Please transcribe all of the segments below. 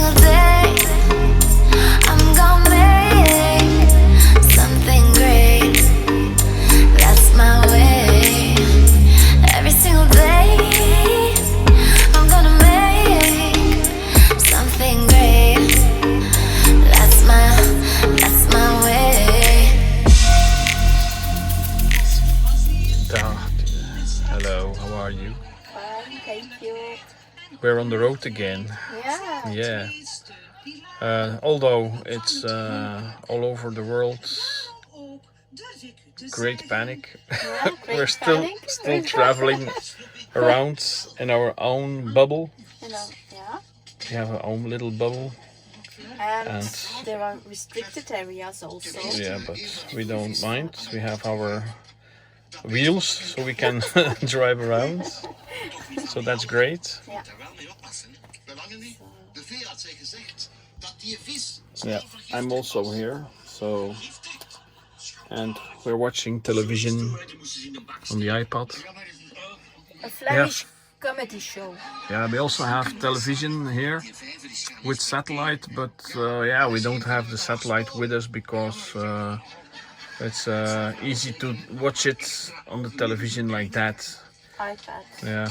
single day I'm gonna make something great. That's my way. Every single day I'm gonna make something great. That's my way. Dag. Hello, how are you? Fine, thank you. We're on the road again. Yeah. Yeah. Although it's all over the world, great panic. Yeah, great We're still panic. traveling around in our own bubble. You know, yeah. We have our own little bubble. And there are restricted areas also. Yeah, but we don't mind. We have our wheels, so we can drive around. So that's great. Yeah. Yeah, I'm also here. So, and we're watching television on the iPad. A Flemish comedy show. Yeah, we also have television here with satellite, but yeah, we don't have the satellite with us because it's easy to watch it on the television like that. iPad. Yeah,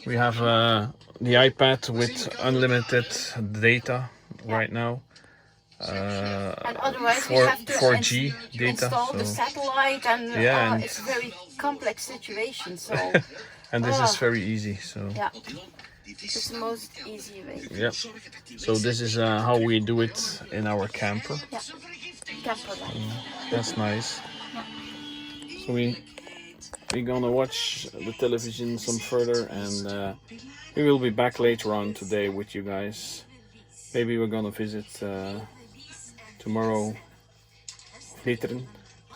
we have the iPad with unlimited data right now. And otherwise we For have to 4G data. install the So, satellite and, Yeah, and- it's a very complex situation. So and this is very easy. So yeah, it's the most easy way. yeah. So this is how we do it in our camper. Yeah, camper life. That's nice. So we're gonna watch the television some further, and we will be back later on today with you guys. Maybe we're gonna visit tomorrow Veteren,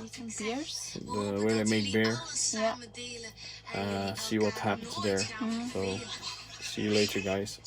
Eating beers. where they make beer. Yeah. See what happens there. So see you later, guys.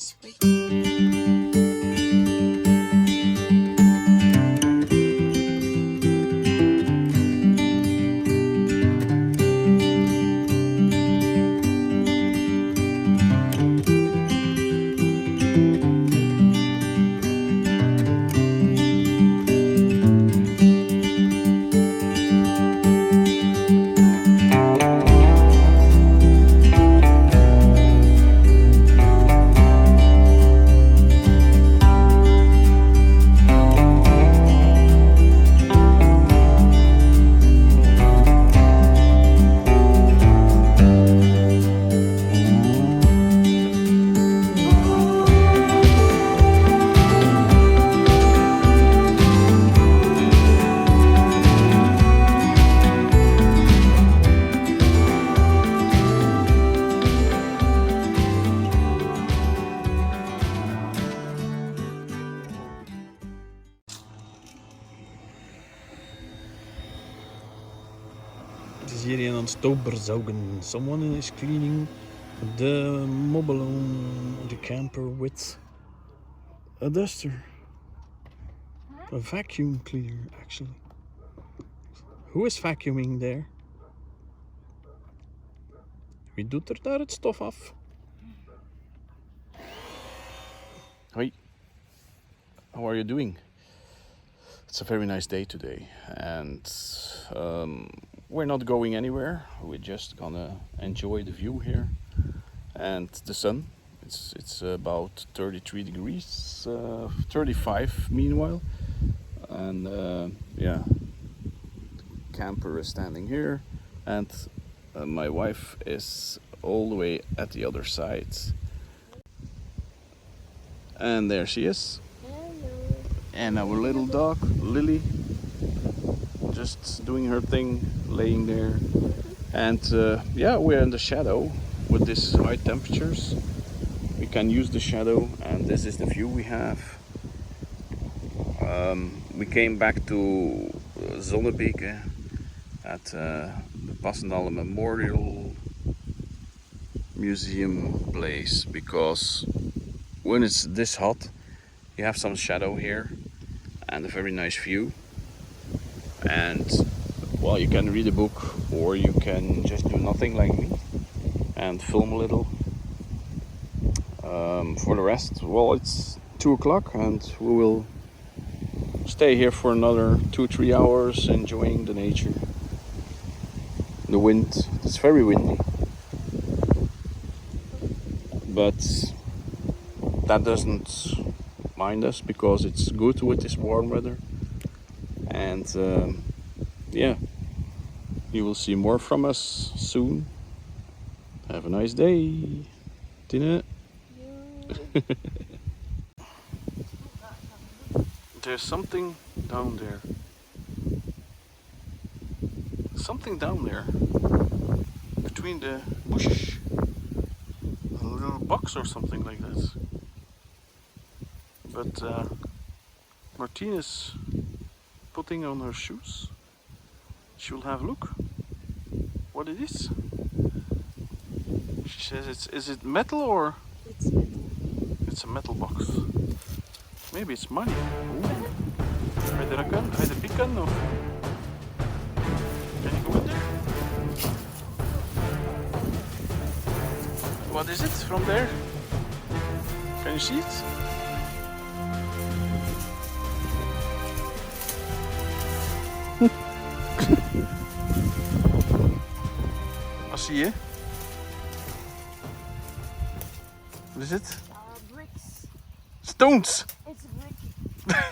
Het is hier aan het stoberzogen. Someone is cleaning the mobile on the camper with a duster. A vacuum cleaner, actually. Who is vacuuming there? Wie doet er daar het stof af? Hoi. How are you doing? It's a very nice day today, and we're not going anywhere. We're just gonna enjoy the view here and the sun. It's about 33 degrees, 35 meanwhile, and yeah, the camper is standing here, and my wife is all the way at the other side, and there she is. And our little dog, Lily, just doing her thing, laying there. And yeah, we're in the shadow with these high temperatures. We can use the shadow, and this is the view we have. We came back to Zonnebeke at the Passendaele Memorial Museum place, because when it's this hot, you have some shadow here and a very nice view, and well, you can read a book or you can just do nothing like me and film a little. For the rest, well, it's 2 o'clock, and we will stay here for another 2-3 hours enjoying the nature. The wind, it's very windy, but that doesn't mind us because it's good with this warm weather. And yeah, you will see more from us soon. Have a nice day, Tine. There's something down there. Something down there. Between the bushes. A little box or something like that. But Martine is putting on her shoes. She will have a look what it is. She says is it metal or? It's metal. It's a metal box. Maybe it's money. Ga je er pikken of? Can you go in there? What is it from there? Can you see it? Wat zie je? What is it? Bricks. Stones! It's a brick.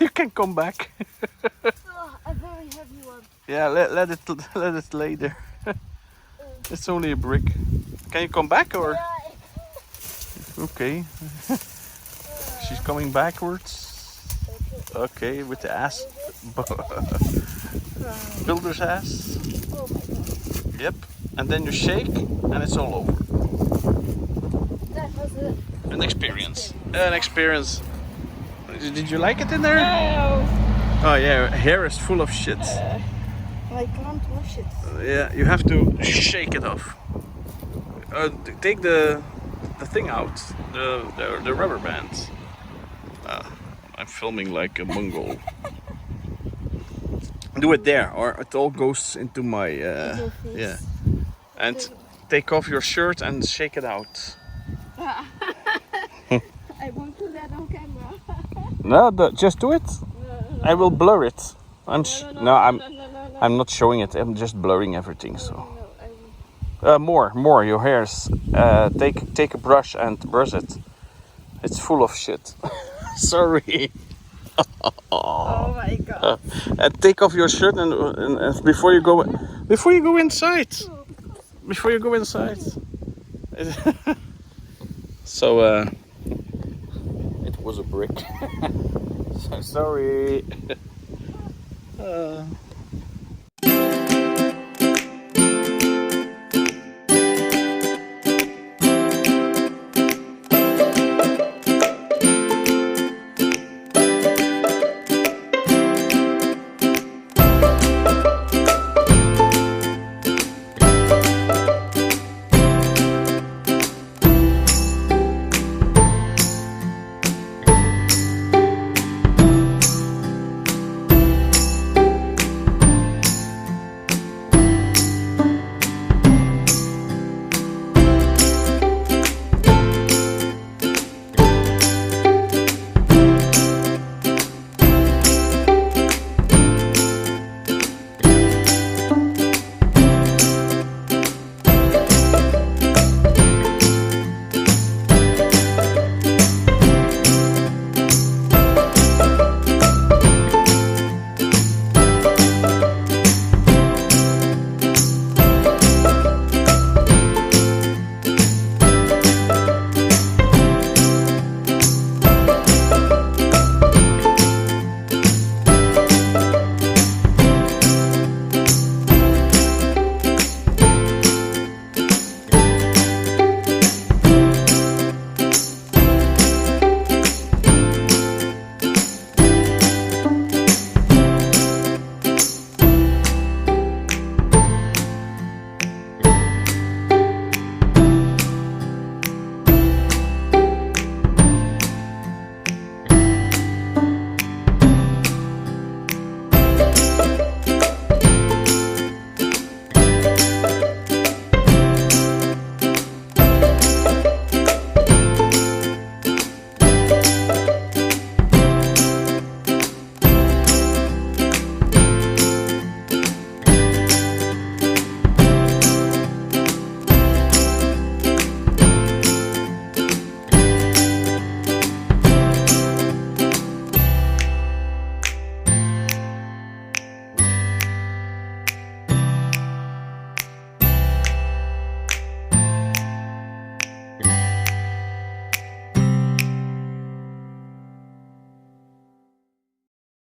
You can come back. A very heavy one. Yeah, let it lay there. It's only a brick. Can you come back or? Okay. She's coming backwards. Okay, with the ass. Builder's ass. Oh my god. Yep. And then you shake and it's all over. That was An experience. An experience. Did you like it in there? No. Oh yeah, hair is full of shit. I can't wash it. Yeah, you have to shake it off. Take the thing out, the rubber band. I'm filming like a Mongol. Do it there, or it all goes into my yeah. And take off your shirt and shake it out. I won't do that on camera. No, just do it. I will blur it. I'm not showing it. I'm just blurring everything. So more. Your hairs. Take a brush and brush it. It's full of shit. Sorry. Oh my god. And take off your shirt and before you go inside. Before you go inside. So it was a brick. So sorry.